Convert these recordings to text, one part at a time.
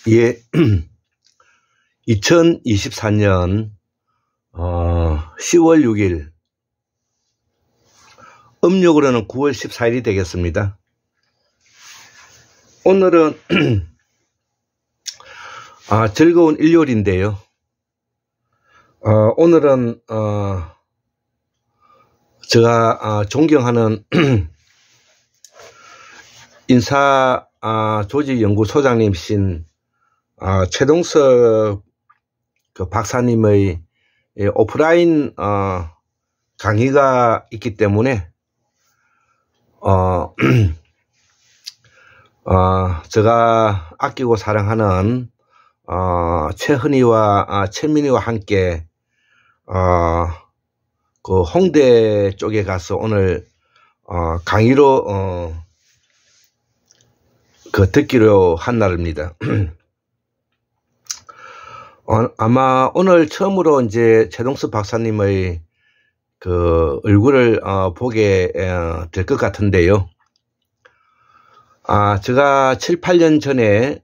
예, 2024년 10월 6일, 음력으로는 9월 14일이 되겠습니다. 오늘은 즐거운 일요일인데요. 오늘은 제가 존경하는 인사 조직연구소장님이신 최동석 박사님의 오프라인 강의가 있기 때문에 제가 아끼고 사랑하는 최은희와 최민희와 함께 그 홍대 쪽에 가서 오늘 강의로 듣기로 한 날입니다. 아마 오늘 처음으로 이제 최동석 박사님의 그 얼굴을 보게 될 것 같은데요. 제가 7, 8년 전에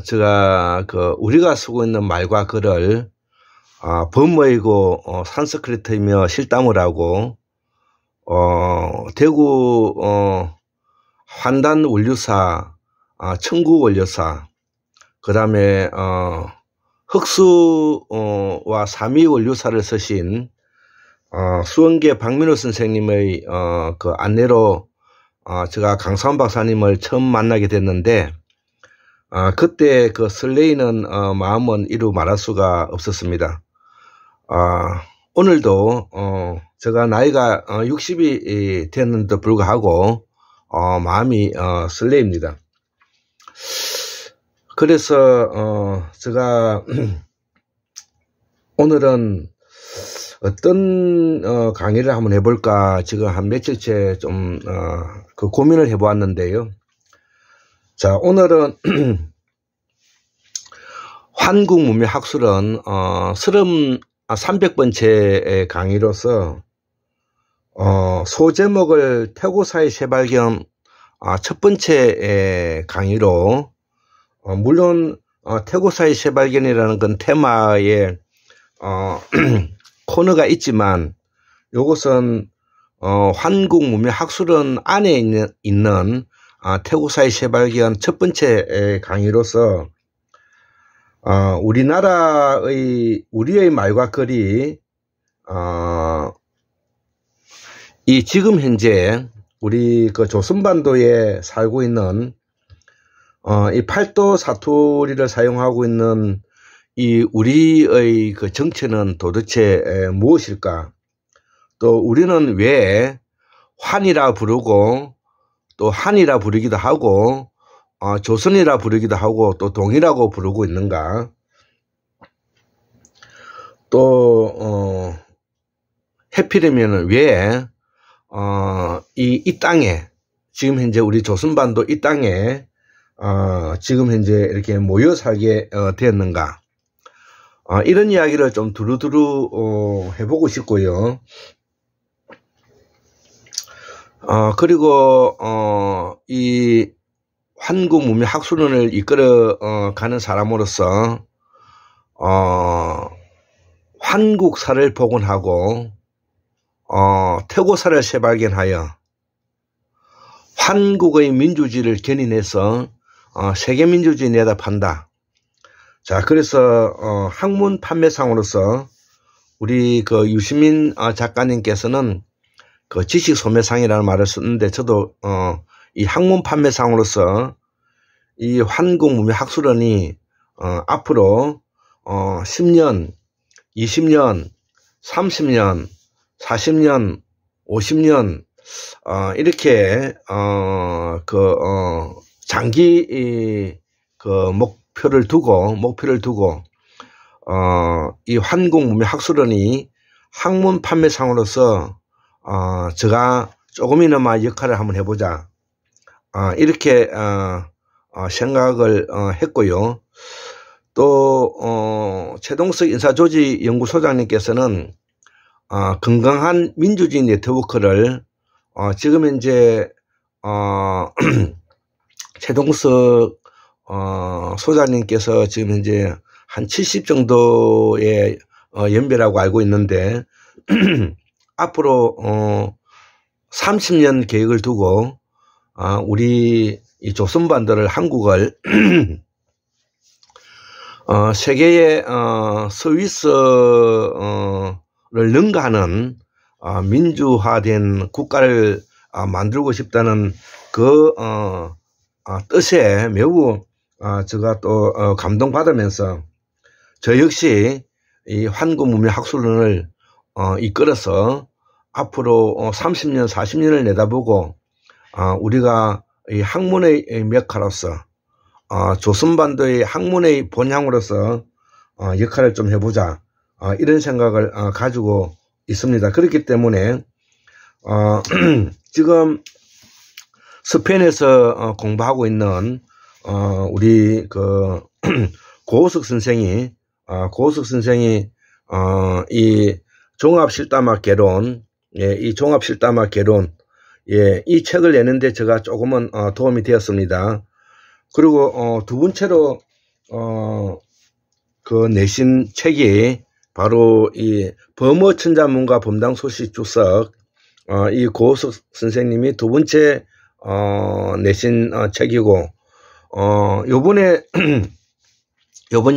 제가 우리가 쓰고 있는 말과 글을 범어이고 산스크리트이며 실담을 하고 대구 환단 원류사, 청구 원료사, 그 다음에 흑수와 삼위 원료사를 쓰신 수원계 박민호 선생님의 그 안내로 제가 강사원 박사님을 처음 만나게 됐는데 그때 그 설레이는 마음은 이루 말할 수가 없었습니다. 오늘도 제가 나이가 60이 됐는데도 불구하고 마음이 설레입니다. 그래서 제가 오늘은 어떤 강의를 한번 해볼까 지금 한 며칠째 좀 그 고민을 해보았는데요. 자, 오늘은 한국문명학술은 300번째 강의로서 소제목을 태고사의 재발견 첫 번째 강의로 물론 태고사의 재발견이라는 건 테마에 코너가 있지만 이것은 한국문명학술은 안에 있는 태고사의 재발견 첫 번째 강의로서 우리의 말과 글이 이 지금 현재 우리 그 조선반도에 살고 있는 이 팔도 사투리를 사용하고 있는 이 우리의 그 정체는 도대체 무엇일까? 또 우리는 왜 환이라 부르고 또 한이라 부르기도 하고 조선이라 부르기도 하고 또 동이라고 부르고 있는가? 또 해피되면은 왜 이 땅에 지금 현재 우리 조선반도 이 땅에 지금 현재 이렇게 모여 살게 되었는가? 이런 이야기를 좀 두루두루 해보고 싶고요. 그리고 이 한국문명학술론을 이끌어 가는 사람으로서 한국사를 복원하고 태고사를 재발견하여 한국의 민주주의를 견인해서 세계민주주의 내다 판다. 자, 그래서 학문 판매상으로서 우리 그 유시민 작가님께서는 그 지식 소매상이라는 말을 썼는데 저도 이 학문 판매상으로서 이 한국문명학술원이 앞으로 10년, 20년, 30년, 40년, 50년 이렇게 장기 목표를 두고 이 한국문명학술원이 학문 판매상으로서 제가 조금이나마 역할을 한번 해보자 이렇게 생각을 했고요. 또 최동석 인사조직연구소장님께서는 건강한 민주주의 네트워크를 지금 현재 최동석 소장님께서 지금 현재 한 70 정도의 연배라고 알고 있는데 앞으로 30년 계획을 두고 우리 이 조선반도를 한국을 세계의 서비스를 능가하는 민주화된 국가를 만들고 싶다는 그 뜻에 매우 제가 또 감동받으면서 저 역시 이 환구문명학술론을 이끌어서 앞으로 30년 40년을 내다보고 우리가 이 학문의 메카로서 조선반도의 학문의 본향으로서 역할을 좀 해보자 이런 생각을 가지고 있습니다. 그렇기 때문에 지금 스페인에서 공부하고 있는 우리 그 고우석 선생이 이 종합실담학 개론, 이 종합실담학 개론, 이 책을 내는데 제가 조금은 도움이 되었습니다. 그리고 두 번째로 그 내신 책이 바로 이 범어천자문과 범당소시 주석, 이 고우석 선생님이 두 번째 내신 책이고, 요번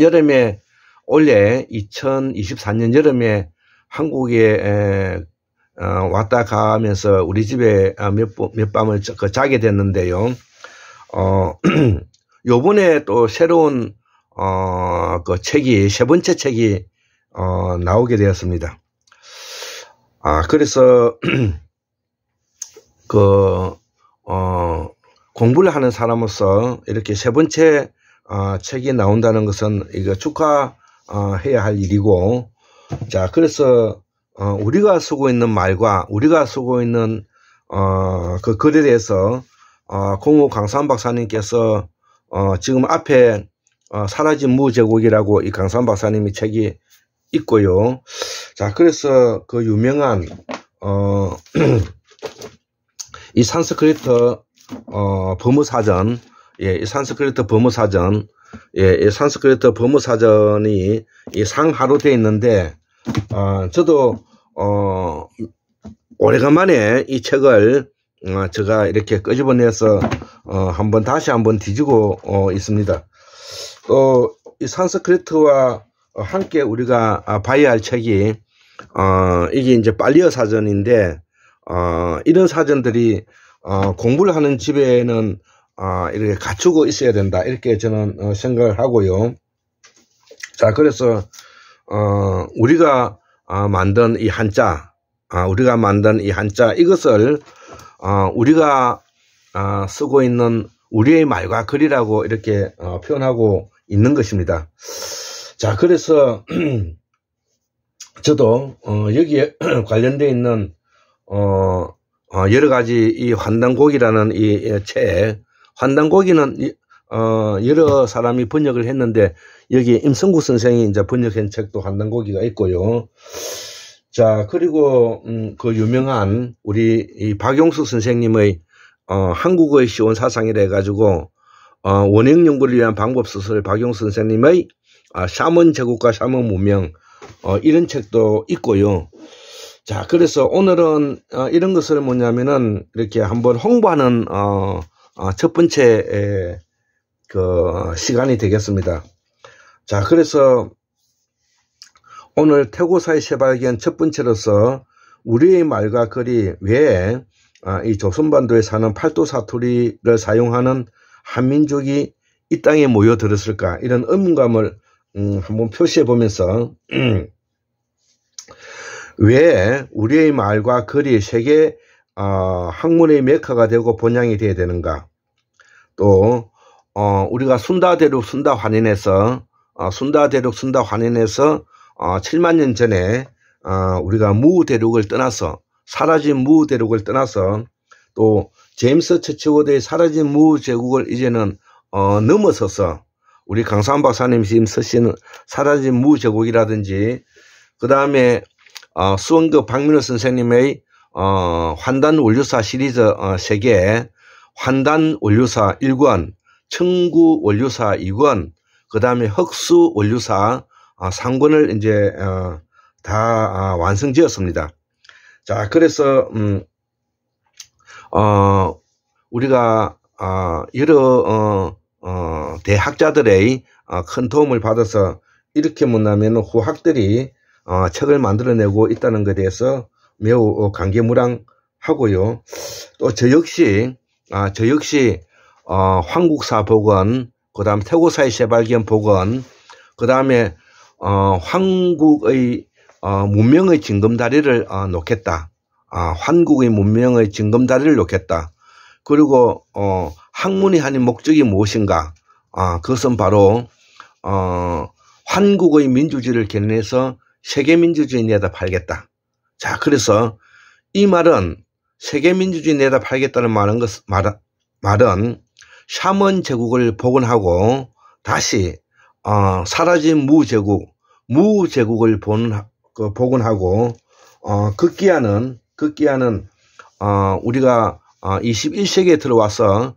여름에 올해 2024년 여름에 한국에 왔다 가면서 우리 집에 몇 밤을 자게 됐는데요. 요번에 또 새로운 그 책이 세 번째 책이 나오게 되었습니다. 그래서 공부를 하는 사람으로서 이렇게 세 번째 책이 나온다는 것은 이거 축하해야 할 일이고, 자, 그래서 우리가 쓰고 있는 말과 우리가 쓰고 있는 그 글에 대해서 공우 강산 박사님께서 지금 앞에 사라진 무제국이라고 이 강산 박사님이 책이 있고요. 자, 그래서 그 유명한 이 산스크리트 범어사전, 이 산스크리트 범어사전, 이 산스크리트 범어사전이 이 상하로 되어 있는데, 저도 오래간만에 이 책을 제가 이렇게 끄집어내서 다시 한번 뒤지고 있습니다. 또 이 산스크리트와 함께 우리가 봐야 할 책이 이게 이제 빨리어 사전인데, 이런 사전들이 공부를 하는 집에는 이렇게 갖추고 있어야 된다, 이렇게 저는 생각을 하고요. 자, 그래서 우리가 만든 이 한자, 이것을 우리가 쓰고 있는 우리의 말과 글이라고 이렇게 표현하고 있는 것입니다. 자, 그래서 저도 여기에 관련되어 있는 여러 가지 이 환단곡이라는 이 책, 환단곡이는 여러 사람이 번역을 했는데 여기 임성국 선생이 이제 번역한 책도 환단곡이가 있고요. 자, 그리고 그 유명한 우리 이 박용수 선생님의 한국어의 쉬운 사상이라 해가지고 원형 연구를 위한 방법 소설 박용수 선생님의 샤먼 제국과 샤먼 문명, 이런 책도 있고요. 자, 그래서 오늘은 이런 것을 뭐냐면은 이렇게 한번 홍보하는 첫 번째 그 시간이 되겠습니다. 자, 그래서 오늘 태고사의 새발견 첫 번째로서 우리의 말과 글이 왜 이 조선반도에 사는 팔도 사투리를 사용하는 한민족이 이 땅에 모여들었을까, 이런 의문감을 한번 표시해 보면서 왜 우리의 말과 글이 세계 학문의 메카가 되고 본향이 되어야 되는가, 또 우리가 순다대륙 순다환인에서 7만 년 전에 우리가 무대륙을 떠나서 사라진 무대륙을 떠나서 또 제임스 처치워드의 사라진 무제국을 이제는 넘어서서 우리 강산 박사님이 지금 쓰신 사라진 무제국이라든지, 그 다음에 수원급 박민호 선생님의 환단 원류사 시리즈 3개, 환단 원류사 1권, 청구 원류사 2권, 그 다음에 흑수 원류사 3권을 이제 다 완성지었습니다. 자, 그래서 우리가 여러 대학자들의 큰 도움을 받아서 이렇게 못하면 후학들이 책을 만들어내고 있다는 것에 대해서 매우 감개무량하고요. 또 저 역시 황국사 복원, 그 다음 태고사의 새발견 복원, 그 다음에 한국의 문명의 징검다리를 놓겠다. 한국의 문명의 징검다리를 놓겠다. 그리고 학문이 하는 목적이 무엇인가? 그것은 바로 한국의 민주주의를 견인해서 세계민주주의 내다 팔겠다. 자, 그래서 이 말은 세계민주주의 내다 팔겠다는 말은 샤먼 제국을 복원하고 다시 사라진 무제국을 복원하고 급기야는 우리가 21세기에 들어와서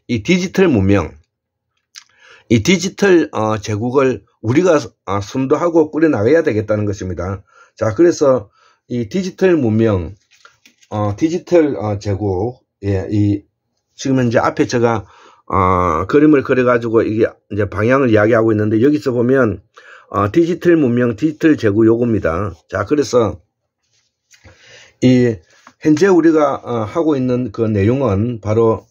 이 디지털 문명, 이 디지털 제국을 우리가 선도하고 꾸려나가야 되겠다는 것입니다. 자, 그래서 이 디지털 문명, 디지털 제국, 지금 현재 앞에 제가 그림을 그려가지고 이게 이제 방향을 이야기하고 있는데, 여기서 보면 디지털 문명, 디지털 제국 요겁니다. 자, 그래서 이 현재 우리가 하고 있는 그 내용은 바로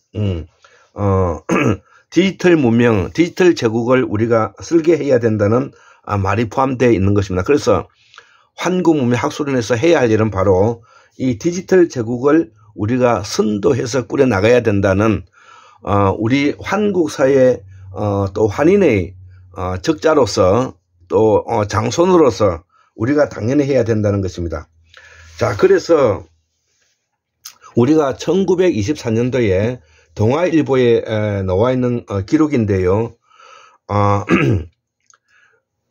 디지털 문명, 디지털 제국을 우리가 설계해야 된다는 말이 포함되어 있는 것입니다. 그래서 한국문명학술원에서 해야 할 일은 바로 이 디지털 제국을 우리가 선도해서 꾸려나가야 된다는 우리 한국사회 또 환인의 적자로서 또 장손으로서 우리가 당연히 해야 된다는 것입니다. 자, 그래서 우리가 1924년도에 동아일보에 나와 있는 기록인데요.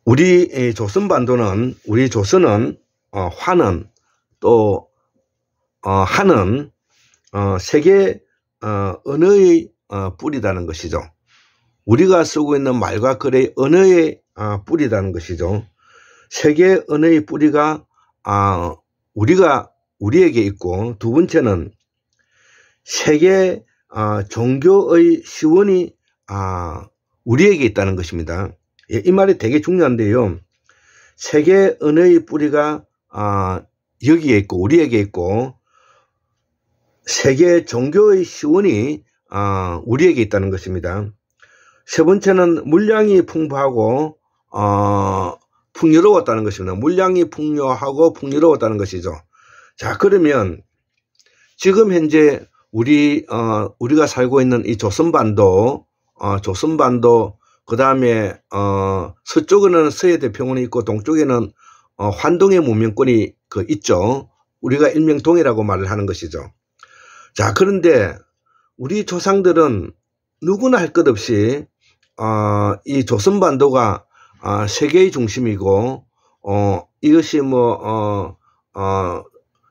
우리 조선반도는, 우리 조선은 화는 또 한은 세계 언어의 뿌리다는 것이죠. 우리가 쓰고 있는 말과 글의 언어의 뿌리다는 것이죠. 세계 언어의 뿌리가 우리에게 있고, 두 번째는 세계 종교의 시원이 우리에게 있다는 것입니다. 이 말이 되게 중요한데요. 세계 언어의 뿌리가 여기에 있고 우리에게 있고, 세계 종교의 시원이 우리에게 있다는 것입니다. 세 번째는 물량이 풍부하고 풍요로웠다는 것입니다. 물량이 풍요하고 풍요로웠다는 것이죠. 자, 그러면 지금 현재 우리가 살고 있는 이 조선반도, 그 다음에 서쪽에는 서해대평원이 있고 동쪽에는 환동의 문명권이 있죠. 우리가 일명 동해라고 말을 하는 것이죠. 자, 그런데 우리 조상들은 누구나 할 것 없이 이 조선반도가 세계의 중심이고, 이것이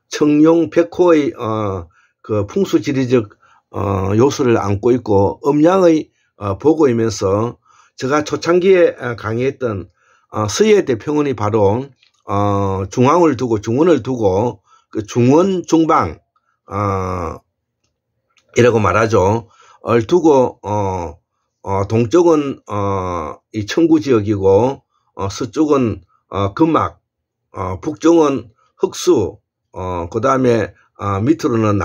청룡 백호의 그 풍수지리적 요소를 안고 있고 음양의 보고이면서, 제가 초창기에 강의했던 서해대평원이 바로 중원을 두고 그 중원 중방 이라고 말하죠. 두고 동쪽은 이 청구지역이고, 서쪽은 금막, 북쪽은 흑수, 그 다음에 밑으로는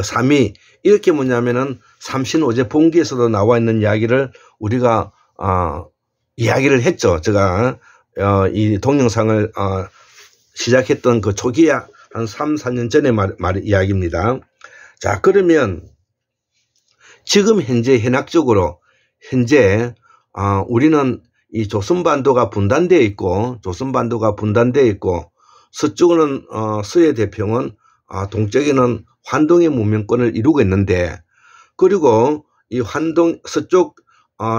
삼위, 이렇게 뭐냐면은 삼신오제 봉기에서도 나와 있는 이야기를 우리가 이야기를 했죠. 제가 이 동영상을 시작했던 그 초기에 한 3, 4년 전에 이야기입니다. 자, 그러면 지금 현재 현학적으로 우리는 이 조선반도가 분단되어 있고, 서쪽은 서해대평원, 동쪽에는 환동의 문명권을 이루고 있는데, 그리고 이 서쪽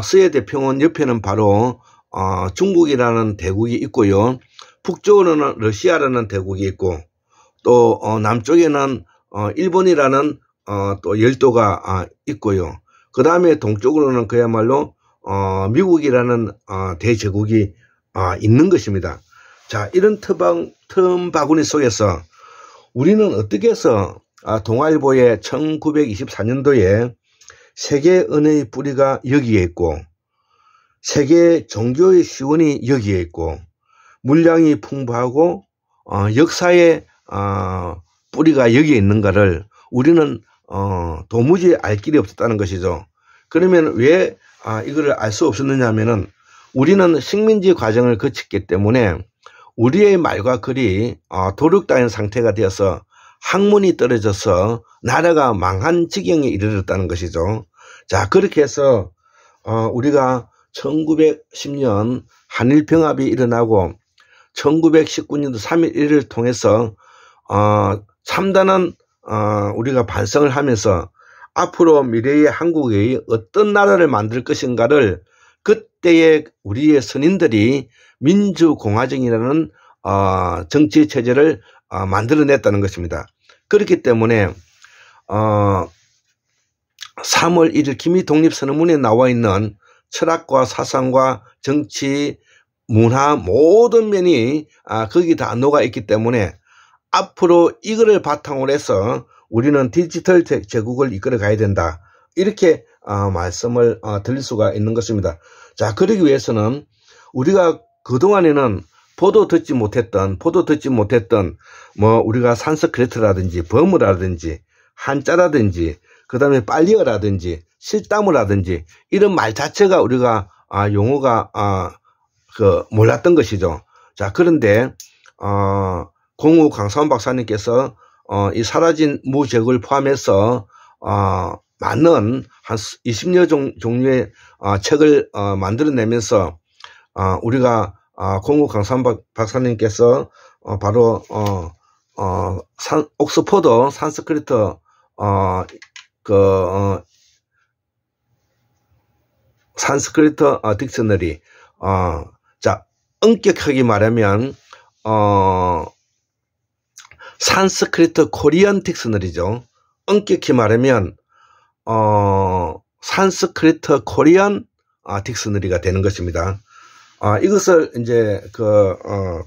서해대평원 옆에는 바로 중국이라는 대국이 있고요. 북쪽으로는 러시아라는 대국이 있고, 또 남쪽에는 일본이라는 또 열도가 있고요. 그 다음에 동쪽으로는 그야말로 미국이라는 대제국이 있는 것입니다. 자, 이런 틈바구니 속에서 우리는 어떻게 해서 동아일보의 1924년도에 세계 은혜의 뿌리가 여기에 있고 세계 종교의 시원이 여기에 있고 물량이 풍부하고 역사의 뿌리가 여기에 있는가를 우리는 도무지 알 길이 없었다는 것이죠. 그러면 왜 이거를 알 수 없었느냐 하면은 우리는 식민지 과정을 거쳤기 때문에 우리의 말과 글이 도륙당한 상태가 되어서 학문이 떨어져서 나라가 망한 지경에 이르렀다는 것이죠. 자, 그렇게 해서 우리가 1910년 한일병합이 일어나고 1919년도 3.1을 통해서 참단한 우리가 반성을 하면서 앞으로 미래의 한국의 어떤 나라를 만들 것인가를 그때의 우리의 선인들이 민주공화정이라는 정치 체제를 만들어냈다는 것입니다. 그렇기 때문에 3월 1일 김희독립선언문에 나와 있는 철학과 사상과 정치, 문화 모든 면이 거기 다 녹아 있기 때문에 앞으로 이거를 바탕으로 해서 우리는 디지털 제국을 이끌어 가야 된다. 이렇게 말씀을 드릴 수가 있는 것입니다. 자, 그러기 위해서는 우리가 그동안에는 보도 듣지 못했던 뭐 우리가 산스크리트라든지 버무라든지 한자라든지 그 다음에 빨리어라든지 실다무라든지 이런 말 자체가 우리가 용어가 몰랐던 것이죠. 자, 그런데 공우 강사원 박사님께서 이 사라진 무제국을 포함해서 많은 한 20여 종류의 책을 만들어내면서 우리가 공우 강사원 박사님께서 바로 옥스퍼드 산스크리트 산스크리트 딕셔너리 자, 엄격하게 말하면 산스크리트 코리안 딕셔너리죠. 엄격히 말하면 산스크리트 코리안 딕셔너리가 되는 것입니다. 이것을 이제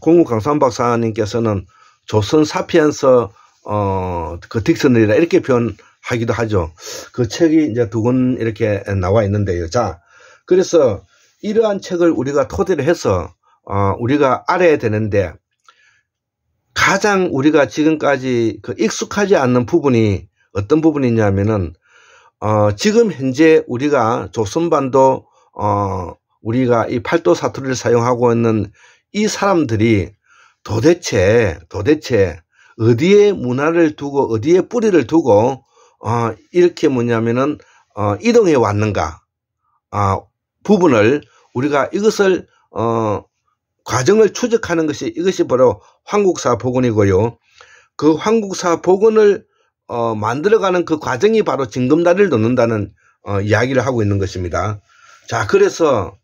공우 강산 박사님께서는 조선 사피엔스 그 딕셔너리라 이렇게 표현하기도 하죠. 그 책이 이제 2권 이렇게 나와 있는데요. 자, 그래서 이러한 책을 우리가 토대로 해서 우리가 알아야 되는데 가장 우리가 지금까지 익숙하지 않는 부분이 어떤 부분이냐면은 지금 현재 우리가 조선반도 우리가 이 팔도 사투리를 사용하고 있는 이 사람들이 도대체 어디에 문화를 두고 어디에 뿌리를 두고 이렇게 뭐냐면은 이동해 왔는가 부분을 우리가 이것을 과정을 추적하는 것이 이것이 바로 황국사 복원이고요. 그 황국사 복원을 만들어가는 그 과정이 바로 징검다리를 놓는다는 이야기를 하고 있는 것입니다. 자, 그래서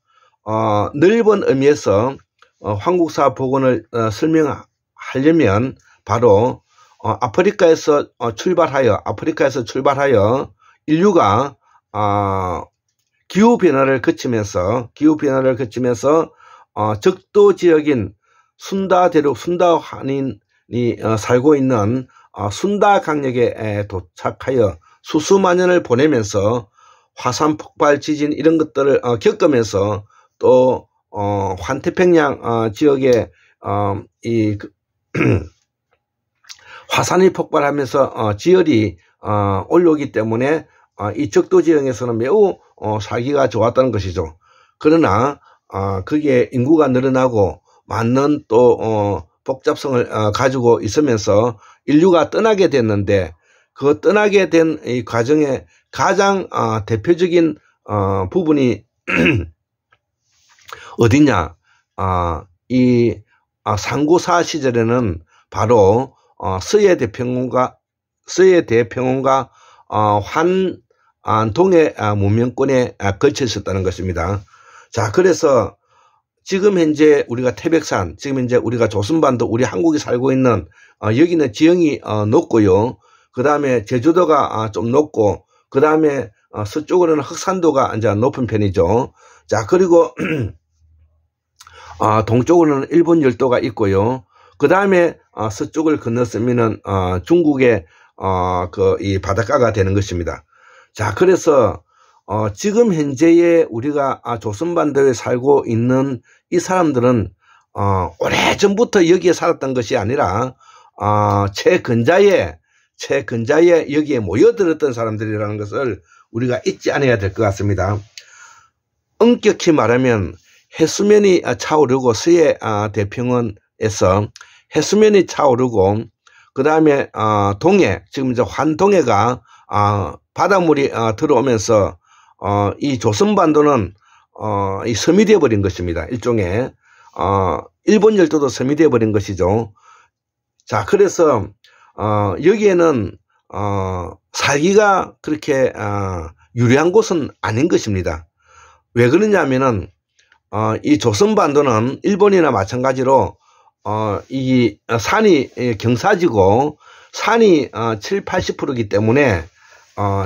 넓은 의미에서 황국사 복원을 설명하려면 바로 아프리카에서 출발하여 인류가 기후변화를 거치면서 적도 지역인 순다대륙 순다환인이 살고 있는 순다 강역에 도착하여 수수만년을 보내면서 화산 폭발 지진 이런 것들을 겪으면서 또 환태평양 지역에 화산이 폭발하면서 지열이 올라오기 때문에 이 적도 지역에서는 매우 살기가 좋았다는 것이죠. 그러나 거기에 인구가 늘어나고 많은 또 복잡성을 가지고 있으면서 인류가 떠나게 됐는데 그 떠나게 된 이 과정에 가장 대표적인 부분이 어디냐? 이 상고사 시절에는 바로 서해 대평원과 환동의 문명권에 걸쳐 있었다는 것입니다. 자, 그래서 지금 현재 우리가 태백산, 지금 현재 우리가 조선반도 우리 한국이 살고 있는 여기는 지형이 높고요. 그 다음에 제주도가 좀 높고, 그 다음에 서쪽으로는 흑산도가 이제 높은 편이죠. 자, 그리고 동쪽으로는 일본 열도가 있고요. 그 다음에 서쪽을 건넜으면은 중국의 이 바닷가가 되는 것입니다. 자, 그래서 지금 현재의 우리가 조선반도에 살고 있는 이 사람들은 오래전부터 여기에 살았던 것이 아니라 최근자에 여기에 모여들었던 사람들이라는 것을 우리가 잊지 않아야 될 것 같습니다. 엄격히 말하면 해수면이 차오르고 서해 대평원에서 해수면이 차오르고, 그 다음에 동해, 지금 이제 환동해가 바닷물이 들어오면서 이 조선반도는 이 섬이 되어 버린 것입니다. 일종의 일본 열도도 섬이 되어 버린 것이죠. 자, 그래서 여기에는 살기가 그렇게 유리한 곳은 아닌 것입니다. 왜 그러냐면은 이 조선반도는 일본이나 마찬가지로 이 산이 경사지고 산이 70~80%이기 때문에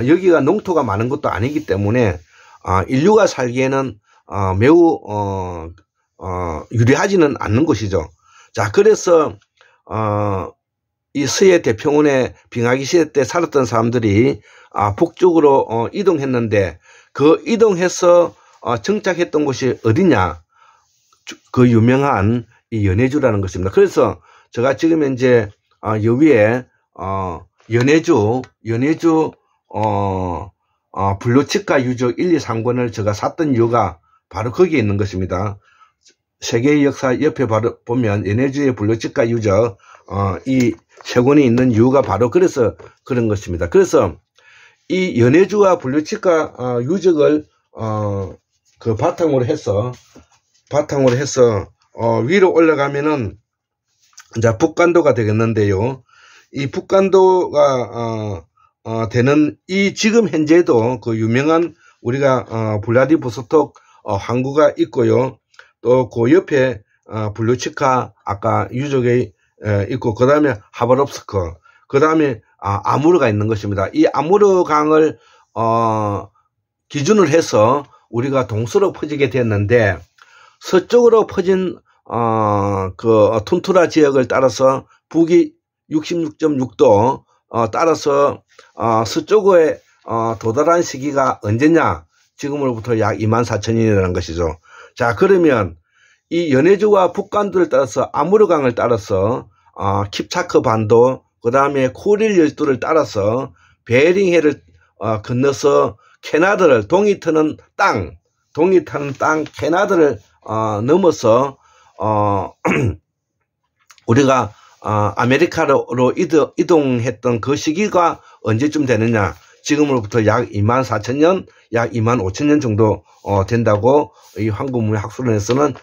여기가 농토가 많은 것도 아니기 때문에 인류가 살기에는 매우 유리하지는 않는 곳이죠. 자, 그래서 이 서해 대평원에 빙하기 시대 때 살았던 사람들이 북쪽으로 이동했는데, 그 이동해서 정착했던 곳이 어디냐? 그 유명한 이 연해주라는 것입니다. 그래서 제가 지금 현재 여기에 연해주 블루치카 유적 1, 2, 3권을 제가 샀던 이유가 바로 거기에 있는 것입니다. 세계의 역사 옆에 바로 보면 연해주의 블루치카 유적 이 세 권이 있는 이유가 바로 그래서 그런 것입니다. 그래서 이 연해주와 블루치카 유적을 그 바탕으로 해서 위로 올라가면은 이제 북간도가 되겠는데요. 이 북간도가 되는 이 지금 현재도 그 유명한 우리가 블라디보스톡 항구가 있고요. 또 그 옆에 블루치카 아까 유적에 있고, 그 다음에 하바롭스크, 그 다음에 아무르가 있는 것입니다. 이 아무르 강을 기준을 해서 우리가 동서로 퍼지게 됐는데, 서쪽으로 퍼진 그 툰투라 지역을 따라서 북이 66.6도 따라서 서쪽에 도달한 시기가 언제냐? 지금으로부터 약 24,000년이라는 것이죠. 자, 그러면 이 연해주와 북간도를 따라서 아무르강을 따라서 킵차크 반도, 그 다음에 쿠릴 열도를 따라서 베링해를 건너서 캐나다를 동이 트는 땅 캐나다를 넘어서 우리가 아메리카로 이동했던 그 시기가 언제쯤 되느냐? 지금으로부터 약 24,000년, 약 25,000년 정도 된다고 이 한국문화학술원에서는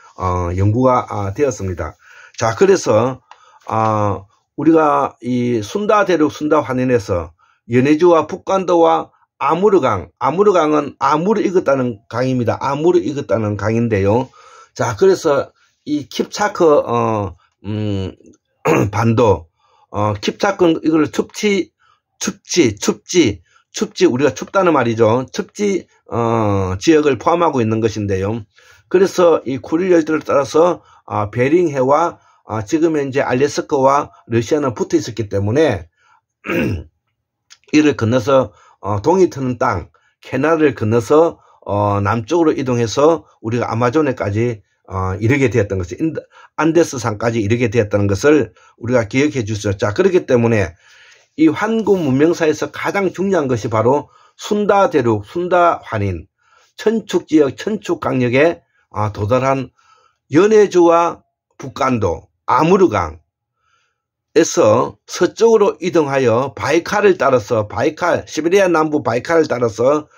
연구가 되었습니다. 자, 그래서 우리가 이 순다대륙 순다환인에서 연해주와 북간도와 아무르강은 아무르 익었다는 강입니다. 아무르 익었다는 강인데요. 자, 그래서 이 킵차크 반도, 킵차크 이걸 춥지 우리가 춥다는 말이죠. 춥지 지역을 포함하고 있는 것인데요. 그래서 이 쿠릴 열도를 따라서 베링해와 지금 현재 알래스카와 러시아는 붙어 있었기 때문에 이를 건너서 동이 트는 땅 캐나다를 건너서 남쪽으로 이동해서 우리가 아마존에까지 이르게 되었던 것이 안데스 산까지 이르게 되었다는 것을 우리가 기억해 주시죠. 자, 그렇기 때문에 이 환구 문명사에서 가장 중요한 것이 바로 순다대륙, 순다환인, 천축지역, 천축강역에 도달한 연해주와 북간도, 아무르강에서 서쪽으로 이동하여 바이칼을 따라서, 시베리아 남부 바이칼을 따라서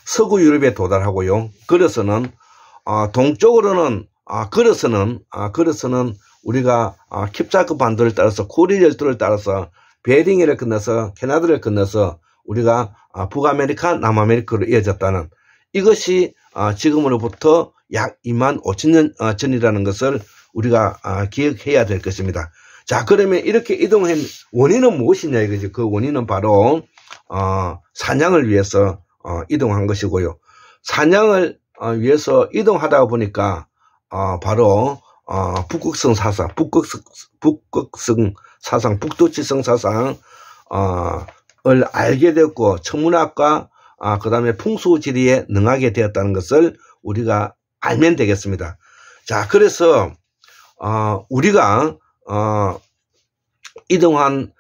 서구 유럽에 도달하고요. 그래서는 동쪽으로는 우리가 킵차크 반도를 따라서 쿠릴 열도를 따라서 베링해를 건너서 캐나다를 건너서 우리가 북아메리카, 남아메리카로 이어졌다는 이것이 지금으로부터 약 25,000년 전이라는 것을 우리가 기억해야 될 것입니다. 자, 그러면 이렇게 이동한 원인은 무엇이냐 이거지. 그 원인은 바로 사냥을 위해서 이동한 것이고요. 사냥을 위해서 이동하다 보니까 바로 북극성 사상, 북두칠성 사상을 알게 되었고, 천문학과 그 다음에 풍수지리에 능하게 되었다는 것을 우리가 알면 되겠습니다. 자, 그래서 우리가 이동한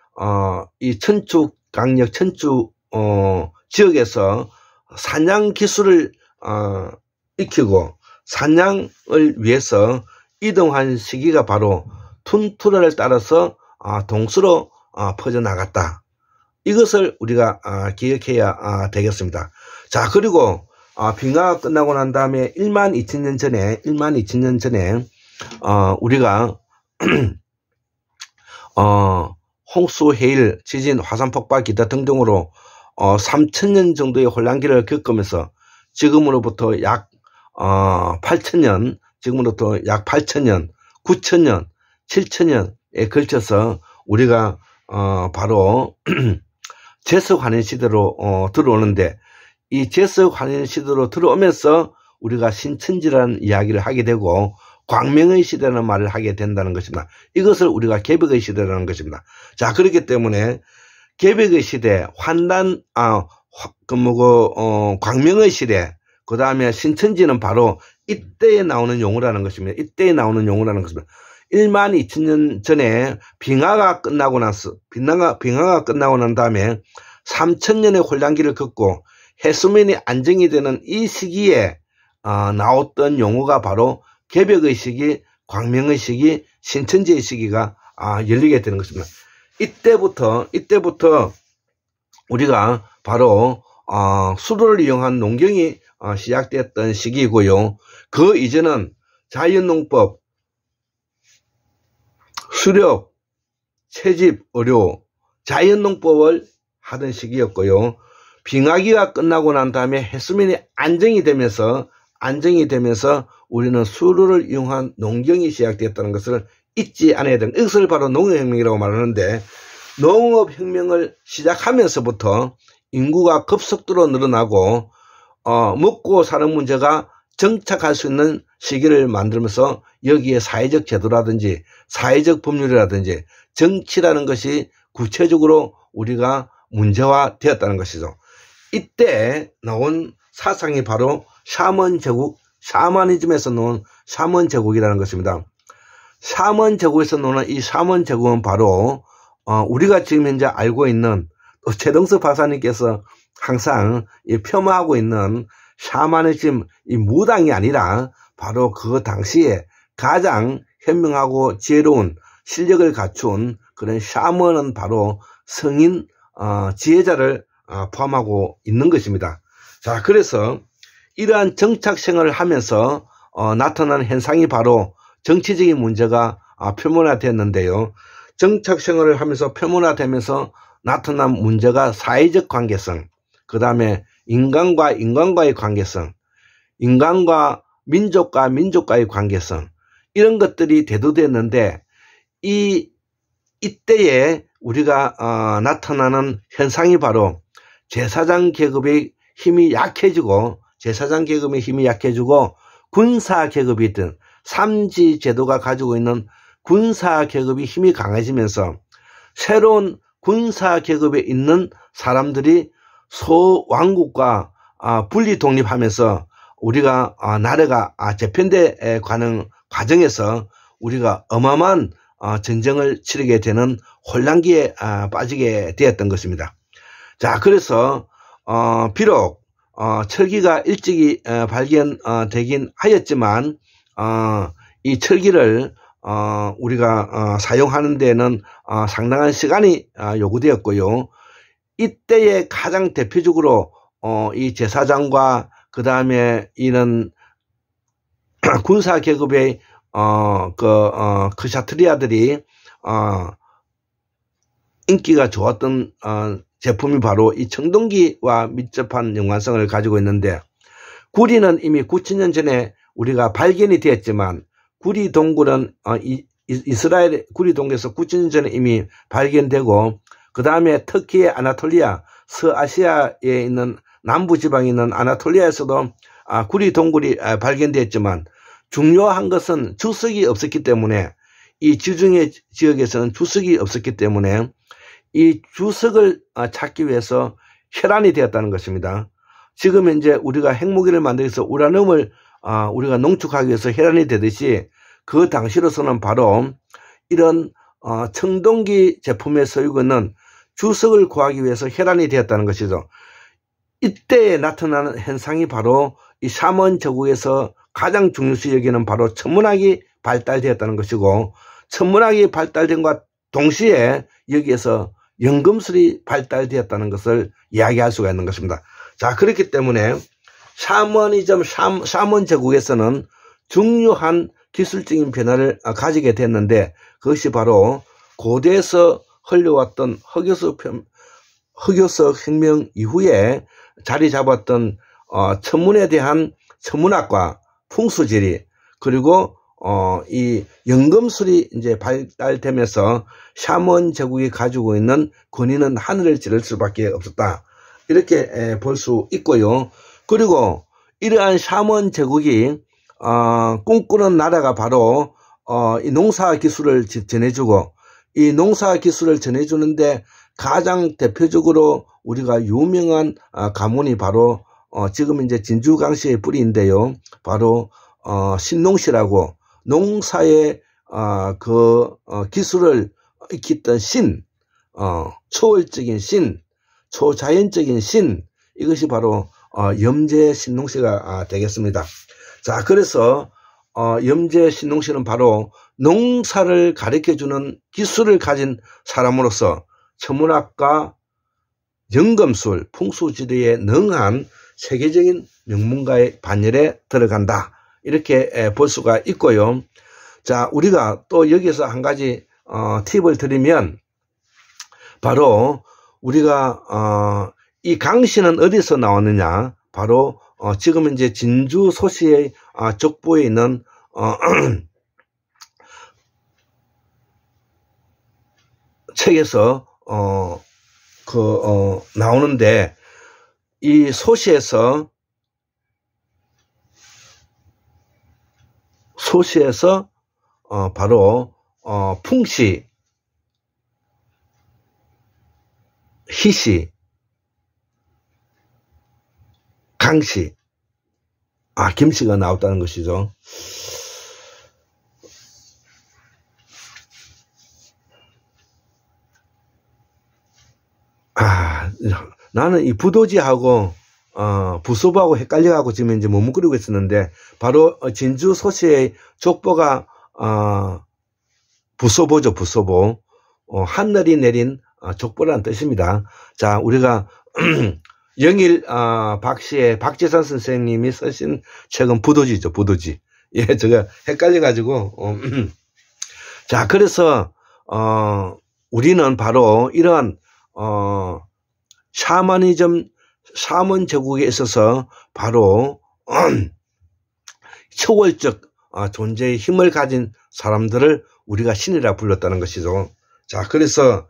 이 천축 강력 천축 지역에서 사냥 기술을 익히고 사냥을 위해서 이동한 시기가 바로 툰투라를 따라서 동서로 퍼져나갔다. 이것을 우리가 기억해야 되겠습니다. 자, 그리고 빙하가 끝나고 난 다음에 12,000년 전에 우리가 홍수, 해일, 지진, 화산 폭발, 기타 등등으로 3,000년 정도의 혼란기를 겪으면서 지금으로부터 약 8,000년, 9,000년, 7,000년에 걸쳐서 우리가 바로 제석환현 시대로 들어오는데, 이 제석환현 시대로 들어오면서 우리가 신천지라는 이야기를 하게 되고 광명의 시대라는 말을 하게 된다는 것입니다. 이것을 우리가 개벽의 시대라는 것입니다. 자, 그렇기 때문에 개벽의 시대, 광명의 시대, 그 다음에 신천지는 바로 이때에 나오는 용어라는 것입니다. 12,000년 전에 빙하가 끝나고 난 다음에 3,000년의 혼란기를 겪고 해수면이 안정이 되는 이 시기에 나왔던 용어가 바로 개벽의 시기, 광명의 시기, 신천지의 시기가 열리게 되는 것입니다. 이때부터 우리가 바로 수로를 이용한 농경이 시작됐던 시기이고요. 그 이전은 자연농법, 수렵, 채집, 의료, 자연농법을 하던 시기였고요. 빙하기가 끝나고 난 다음에 해수면이 안정이 되면서 우리는 수로를 이용한 농경이 시작됐다는 것을 잊지 않아야 됩니다. 이것을 바로 농업혁명이라고 말하는데, 농업혁명을 시작하면서부터 인구가 급속도로 늘어나고 먹고 사는 문제가 정착할 수 있는 시기를 만들면서 여기에 사회적 제도라든지 사회적 법률이라든지 정치라는 것이 구체적으로 우리가 문제화되었다는 것이죠. 이때 나온 사상이 바로 샤먼 제국, 샤머니즘에서 나온 샤먼 제국이라는 것입니다. 샤먼 제국에서 나오는 이 샤먼 제국은 바로 우리가 지금 현재 알고 있는, 또 최동석 박사님께서 항상 폄하하고 있는 샤머니즘, 이 무당이 아니라 바로 그 당시에 가장 현명하고 지혜로운 실력을 갖춘 그런 샤먼은 바로 성인 지혜자를 포함하고 있는 것입니다. 자, 그래서 이러한 정착 생활을 하면서 나타난 현상이 바로 정치적인 문제가 표면화되었는데요. 정착 생활을 하면서 표면화되면서 나타난 문제가 사회적 관계성, 그 다음에 인간과 인간과의 관계성, 인간과 민족과 민족과의 관계성, 이런 것들이 대두됐는데, 이때에 우리가 나타나는 현상이 바로 제사장 계급의 힘이 약해지고 군사 계급이 있던 삼지 제도가 가지고 있는 군사 계급이 힘이 강해지면서 새로운 군사 계급에 있는 사람들이 소왕국과 분리 독립하면서 우리가 나라가 재편돼 가는 과정에서 우리가 어마어마한 전쟁을 치르게 되는 혼란기에 빠지게 되었던 것입니다. 자, 그래서 비록 철기가 일찍이 발견되긴 하였지만 이 철기를 우리가 사용하는 데는 상당한 시간이 요구되었고요. 이때에 가장 대표적으로 이 제사장과 그 다음에 이런 군사 계급의 크샤트리아들이 인기가 좋았던 제품이 바로 이 청동기와 밀접한 연관성을 가지고 있는데, 구리는 이미 9,000년 전에 우리가 발견이 되었지만 구리 동굴은 이스라엘 구리동에서 9천 년 전에 이미 발견되고, 그 다음에 터키의 아나톨리아, 서아시아에 있는 남부 지방에 있는 아나톨리아에서도 구리 동굴이 발견됐지만, 중요한 것은 주석이 없었기 때문에, 이 지중해 지역에서는 주석이 없었기 때문에 이 주석을 찾기 위해서 혈안이 되었다는 것입니다. 지금 현재 우리가 핵무기를 만들기 위해서 우라늄을 우리가 농축하기 위해서 혈안이 되듯이, 그 당시로서는 바로 이런 청동기 제품에 쓰이고 있는 주석을 구하기 위해서 혈안이 되었다는 것이죠. 이때에 나타나는 현상이 바로 이 샤먼 제국에서 가장 중요시 여기는 바로 천문학이 발달되었다는 것이고, 천문학이 발달된과 동시에 여기에서 연금술이 발달되었다는 것을 이야기할 수가 있는 것입니다. 자, 그렇기 때문에 샤먼 제국에서는 중요한 기술적인 변화를 가지게 됐는데, 그것이 바로 고대에서 흘러왔던 흑요석 혁명 이후에 자리 잡았던 천문에 대한 천문학과 풍수지리, 그리고 이 연금술이 이제 발달되면서 샤먼 제국이 가지고 있는 권위는 하늘을 찌를 수밖에 없었다, 이렇게 볼 수 있고요. 그리고 이러한 샤먼 제국이 꿈꾸는 나라가 바로 이 농사 기술을 전해주고, 이 농사 기술을 전해주는데 가장 대표적으로 우리가 유명한 가문이 바로 지금 이제 진주강씨의 뿌리인데요. 바로 신농씨라고, 농사의 기술을 익혔던 신, 초월적인 신, 초자연적인 신, 이것이 바로 염제 신농씨가 되겠습니다. 자, 그래서 염제 신농씨는 바로 농사를 가르쳐주는 기술을 가진 사람으로서 천문학과 연금술, 풍수지리에 능한 세계적인 명문가의 반열에 들어간다, 이렇게 볼 수가 있고요. 자, 우리가 또 여기서 한 가지 팁을 드리면, 바로 우리가 이 강씨는 어디서 나왔느냐, 바로 지금 이제 진주 소시의 족보에 있는 책에서 나오는데, 이 소시에서 바로 풍시, 희시, 강시, 김씨가 나왔다는 것이죠. 나는 이 부도지하고 부소보하고 헷갈려가지고 지금 이제 머뭇거리고 있었는데, 바로 진주 소시의 족보가 부소보죠. 부소보. 하늘이 내린 족보라는 뜻입니다. 자, 우리가 영일 박재산 선생님이 쓰신 책은 부도지죠. 부도지. 예, 제가 헷갈려가지고 자, 그래서 우리는 바로 이러한 샤먼 제국에 있어서 바로 초월적 존재의 힘을 가진 사람들을 우리가 신이라 불렀다는 것이죠. 자, 그래서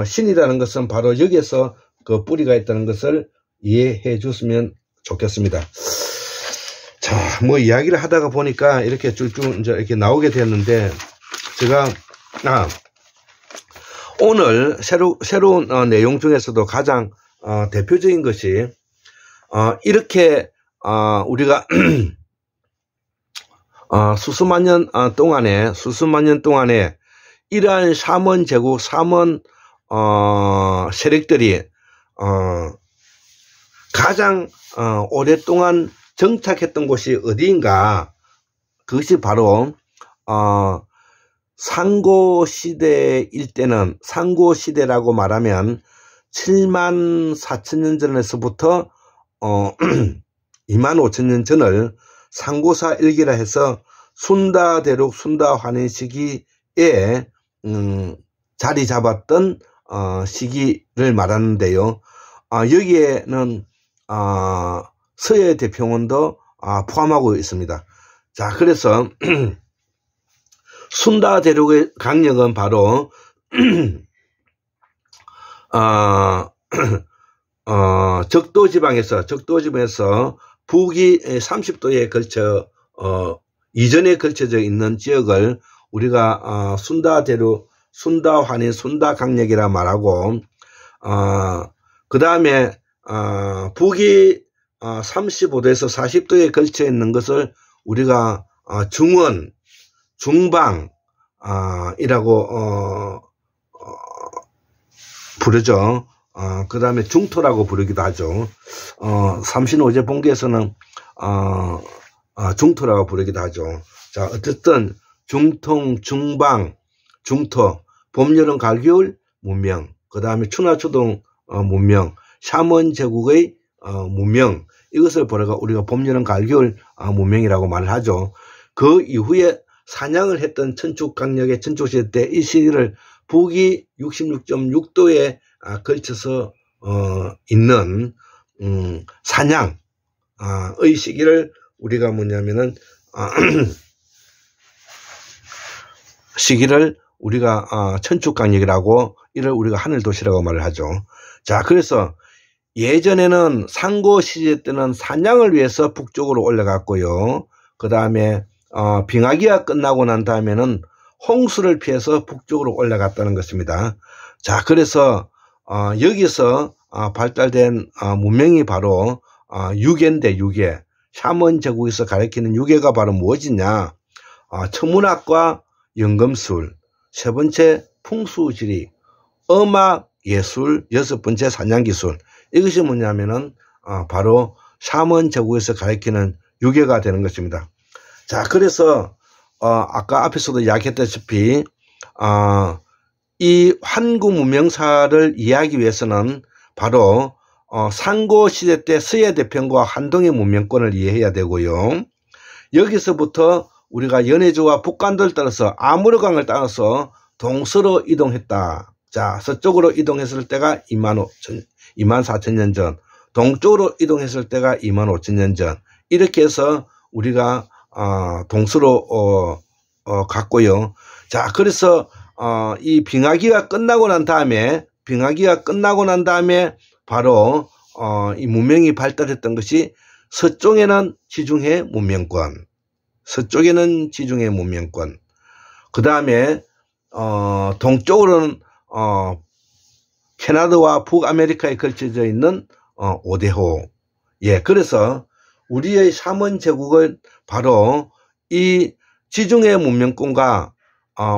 신이라는 것은 바로 여기에서 그 뿌리가 있다는 것을 이해해 줬으면 좋겠습니다. 자, 뭐 이야기를 하다가 보니까 이렇게 쭉쭉 이제 이렇게 나오게 됐는데, 제가 오늘 새로운 내용 중에서도 가장 대표적인 것이 이렇게 우리가 수수만 년 동안에 이러한 샤먼 제국, 샤먼 세력들이 가장 오랫동안 정착했던 곳이 어디인가? 그것이 바로 상고시대일 때는, 상고시대라고 말하면 7만 4천 년 전에서부터 2만 5천 년 전을 상고사 일기라 해서 순다대륙 순다환인 시기에 자리 잡았던 시기를 말하는데요. 여기에는 서해 대평원도 포함하고 있습니다. 자, 그래서 순다 대륙의 강력은 바로 적도지방에서 북위 30도에 걸쳐 이전에 걸쳐져 있는 지역을 우리가 순다 대륙, 순다 환인, 순다 강력이라 말하고, 그 다음에 북위 35도에서 40도에 걸쳐 있는 것을 우리가 중원, 중방 이라고 부르죠. 그 다음에 중토라고 부르기도 하죠. 삼신오제 본계에서는 중토라고 부르기도 하죠. 자, 어쨌든 중통, 중방, 중토, 봄, 여름, 가을, 겨울 문명, 그 다음에 추나추동 문명, 샤먼 제국의 문명, 이것을 우리가 봄, 여름, 가을, 겨울 문명이라고 말을 하죠. 그 이후에 사냥을 했던 천축강력의 천축시대 때 이 시기를 북위 66.6도에 걸쳐서 있는 사냥의 시기를 우리가 뭐냐면은 시기를 우리가 천축강력이라고, 이를 우리가 하늘도시라고 말을 하죠. 자, 그래서 예전에는 상고 시대 때는 사냥을 위해서 북쪽으로 올라갔고요. 그 다음에 빙하기가 끝나고 난 다음에는 홍수를 피해서 북쪽으로 올라갔다는 것입니다. 자, 그래서 여기서 발달된 문명이 바로 유계인데, 유계. 샤먼 제국에서 가리키는 유계가 바로 무엇이냐? 천문학과 연금술, 세 번째 풍수지리, 음악, 예술, 여섯 번째 사냥기술. 이것이 뭐냐면은 바로 샤먼 제국에서 가리키는 유계가 되는 것입니다. 자, 그래서 아까 앞에서도 이야기했다시피 이 환구 문명사를 이해하기 위해서는 바로 상고 시대 때 서해대평과 한동의 문명권을 이해해야 되고요. 여기서부터 우리가 연해주와 북간도를 따라서 아무르강을 따라서 동서로 이동했다. 자, 서쪽으로 이동했을 때가 24,000년 전, 동쪽으로 이동했을 때가 25,000년 전, 이렇게 해서 우리가 동서로 갔고요. 자, 그래서 이 빙하기가 끝나고 난 다음에 바로 이 문명이 발달했던 것이 서쪽에는 지중해 문명권, 그 다음에 동쪽으로는 캐나다와 북아메리카에 걸쳐져 있는 오대호. 예, 그래서 우리의 샤먼 제국은 바로 이 지중해 문명권과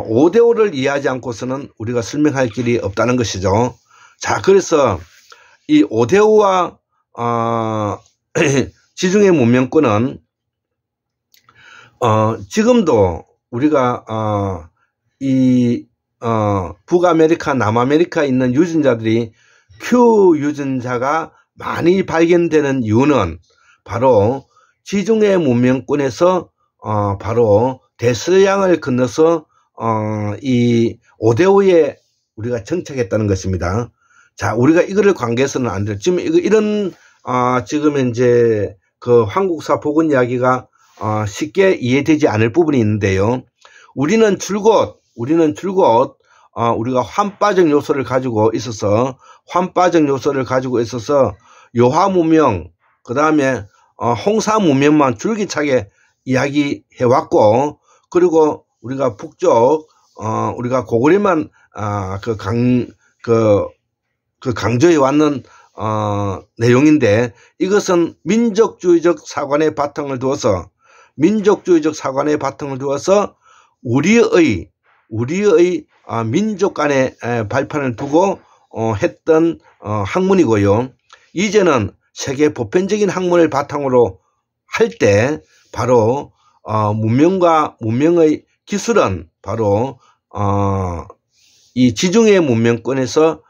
오대오를 이해하지 않고서는 우리가 설명할 길이 없다는 것이죠. 자, 그래서 이 오대오와 지중해 문명권은 지금도 우리가 이 북아메리카, 남아메리카에 있는 유전자들이 Q 유전자가 많이 발견되는 이유는 바로 지중해 문명권에서 바로 대서양을 건너서 이 오대오에 우리가 정착했다는 것입니다. 자, 우리가 이거를 관계해서는 안 돼요. 지금 이런 지금 이제 그 한국사 복원 이야기가 쉽게 이해되지 않을 부분이 있는데요. 우리는 줄곧 우리가 환빠적 요소를 가지고 있어서 요하 문명, 그 다음에 홍사 문명만 줄기차게 이야기해 왔고, 그리고 우리가 북쪽 우리가 고구려만 강조해 왔는 내용인데, 이것은 민족주의적 사관의 바탕을 두어서 우리의 민족 간의 발판을 두고 했던 학문이고요. 이제는 세계 보편적인 학문을 바탕으로 할 때 바로 문명과 문명의 기술은 바로 이 지중해 문명권에서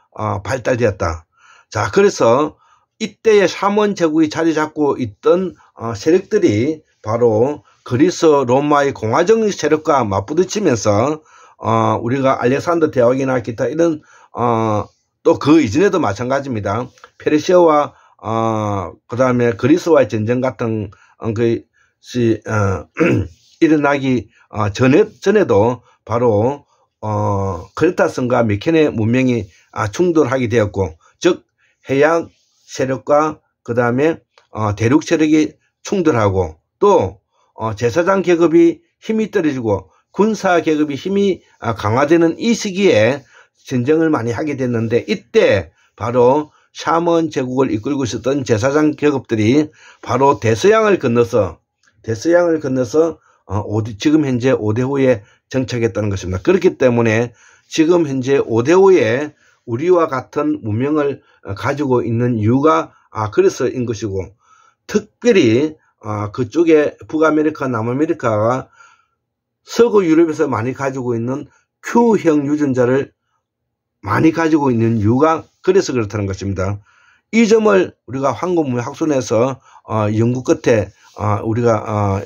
발달되었다. 자, 그래서 이때의 샤먼 제국이 자리 잡고 있던 세력들이 바로 그리스 로마의 공화정의 세력과 맞부딪히면서 우리가 알렉산더 대왕이나 기타 이런 또 그 이전에도 마찬가지입니다. 페르시아와 그 다음에 그리스와의 전쟁 같은 것이 일어나기 전에도 바로 크레타성과 미케네 문명이 충돌하게 되었고, 즉 해양 세력과 그 다음에 대륙 세력이 충돌하고, 또 제사장 계급이 힘이 떨어지고 군사 계급이 힘이 강화되는 이 시기에 전쟁을 많이 하게 됐는데, 이때 바로 샤먼 제국을 이끌고 있었던 제사장 계급들이 바로 대서양을 건너서 지금 현재 오대호에 정착했다는 것입니다. 그렇기 때문에 지금 현재 오대호에 우리와 같은 문명을 가지고 있는 이유가 그래서인 것이고, 특별히 그쪽에 북아메리카, 남아메리카가 서구 유럽에서 많이 가지고 있는 Q형 유전자를 많이 가지고 있는 이유가 그래서 그렇다는 것입니다. 이 점을 우리가 황금문명학술에서 연구 끝에 우리가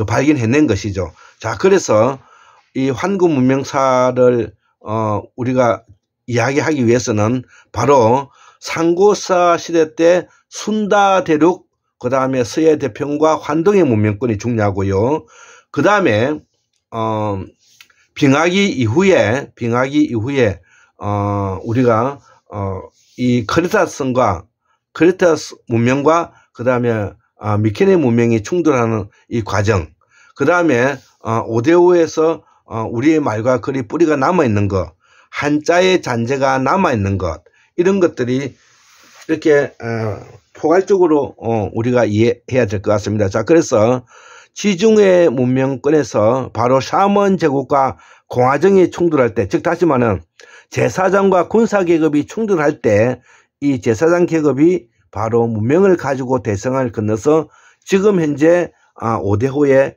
발견해낸 것이죠. 자, 그래서 이 황금문명사를 우리가 이야기하기 위해서는 바로 상고사 시대 때 순다 대륙, 그 다음에 서해 대평과 환동의 문명권이 중요하고요. 그 다음에 빙하기 이후에 우리가 이 크레타스 문명과 그 다음에 미케네 문명이 충돌하는 이 과정, 그 다음에 오데오에서 우리의 말과 글이 뿌리가 남아있는 것, 한자의 잔재가 남아있는 것, 이런 것들이 이렇게 포괄적으로 우리가 이해해야 될 것 같습니다. 자, 그래서 지중해 문명권에서 바로 샤먼 제국과 공화정이 충돌할 때, 즉 다시 말하면 제사장과 군사 계급이 충돌할 때, 이 제사장 계급이 바로 문명을 가지고 대서양을 건너서 지금 현재 오대호에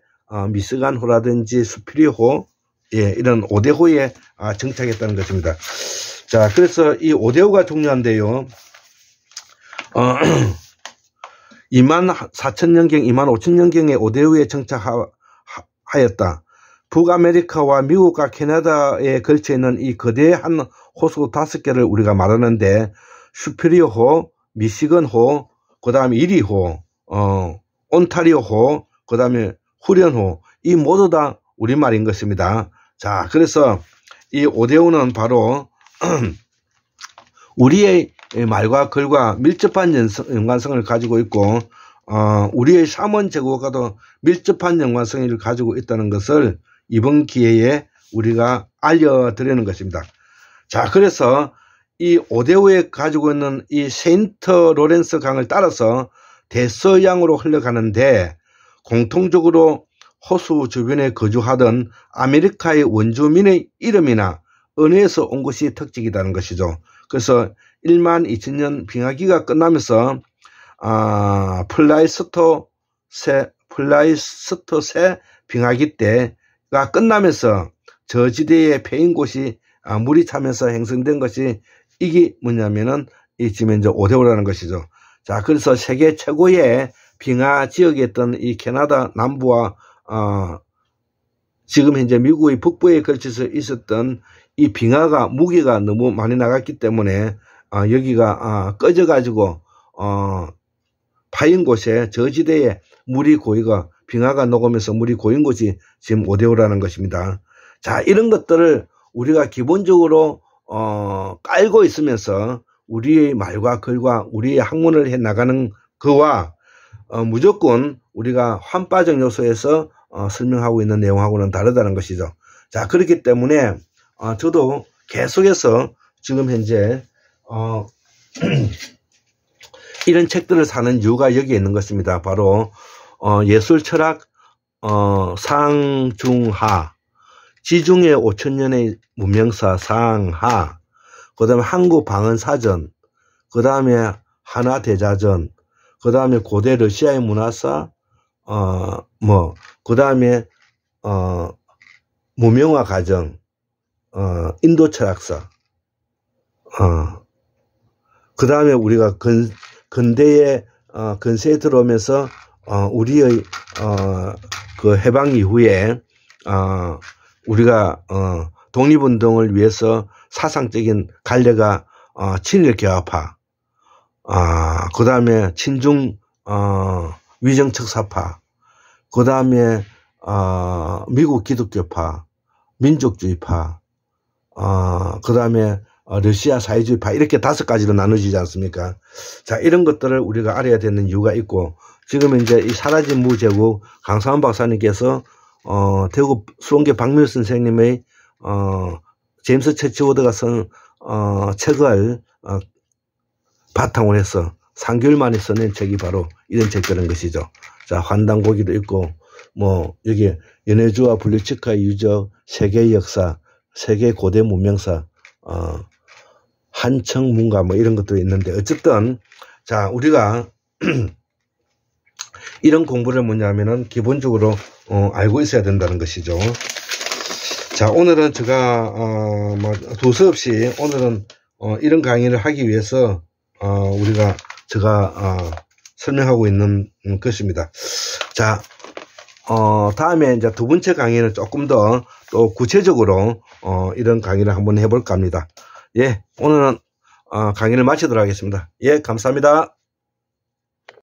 미스간호라든지 수피리호, 이런 오대호에 정착했다는 것입니다. 자, 그래서 이 오대호가 중요한데요. 24,000년경, 25,000년경에 오대호에 정착하였다. 북아메리카와 미국과 캐나다에 걸쳐 있는 이 거대한 호수 5개를 우리가 말하는데, 슈피리어호, 미시건호, 그 다음에 이리호, 온타리오호, 그 다음에 후련호, 이 모두 다 우리말인 것입니다. 자, 그래서 이 오대호는 바로 우리의 말과 글과 밀접한 연관성을 가지고 있고, 우리의 샤먼 제국과도 밀접한 연관성을 가지고 있다는 것을 이번 기회에 우리가 알려드리는 것입니다. 자, 그래서 이 오대호에 가지고 있는 이 세인트 로렌스 강을 따라서 대서양으로 흘러가는데, 공통적으로 호수 주변에 거주하던 아메리카의 원주민의 이름이나 언어에서 온 것이 특징이라는 것이죠. 그래서 12,000년 빙하기가 끝나면서 플라이스토세 빙하기 때가 끝나면서 저지대에 패인 곳이 물이 차면서 형성된 것이, 이게 뭐냐면은 이 지금 이제 오대오라는 것이죠. 자, 그래서 세계 최고의 빙하 지역에 있던 이 캐나다 남부와 지금 현재 미국의 북부에 걸쳐서 있었던 이 빙하가 무게가 너무 많이 나갔기 때문에 여기가 꺼져 가지고 파인 곳에 저지대에 물이 고이가, 빙하가 녹으면서 물이 고인 곳이 지금 오대오라는 것입니다. 자, 이런 것들을 우리가 기본적으로 깔고 있으면서 우리의 말과 글과 우리의 학문을 해 나가는 그와 무조건 우리가 환빠적 요소에서 설명하고 있는 내용하고는 다르다는 것이죠. 자, 그렇기 때문에 저도 계속해서 지금 현재 이런 책들을 사는 이유가 여기에 있는 것입니다. 바로 예술 철학 상중하, 지중해 5,000년의 문명사 상하, 그 다음에 한국 방언사전, 그 다음에 한화대자전, 그 다음에 고대 러시아의 문화사, 그 다음에 무명화 가정, 인도 철학사, 그 다음에 우리가 근대에 근세에 들어오면서 우리의 그 해방 이후에 우리가 독립운동을 위해서 사상적인 갈래가 친일개화파, 그 다음에 친중 위정척사파, 그 다음에 미국 기독교파, 민족주의파, 그 다음에 러시아 사회주의파, 이렇게 5가지로 나눠지지 않습니까? 자, 이런 것들을 우리가 알아야 되는 이유가 있고, 지금 이제 이 사라진 무제국 강상원 박사님께서 대구 수원계 박민우 선생님의 제임스 채치워드가 쓴 책을 바탕으로 해서 3개월 만에 써낸 책이 바로 이런 책들인 것이죠. 자, 환단고기도 있고, 뭐 여기 연해주와 블루치카의 유적, 세계의 역사, 세계 고대 문명사, 한청문가 뭐 이런 것도 있는데, 어쨌든 자, 우리가 이런 공부를 뭐냐면은 기본적으로 알고 있어야 된다는 것이죠. 자, 오늘은 제가 뭐 두서없이 오늘은 이런 강의를 하기 위해서 제가 설명하고 있는 것입니다. 자, 다음에 이제 두 번째 강의는 조금 더 또 구체적으로 이런 강의를 한번 해볼까 합니다. 예, 오늘은 강의를 마치도록 하겠습니다. 예, 감사합니다.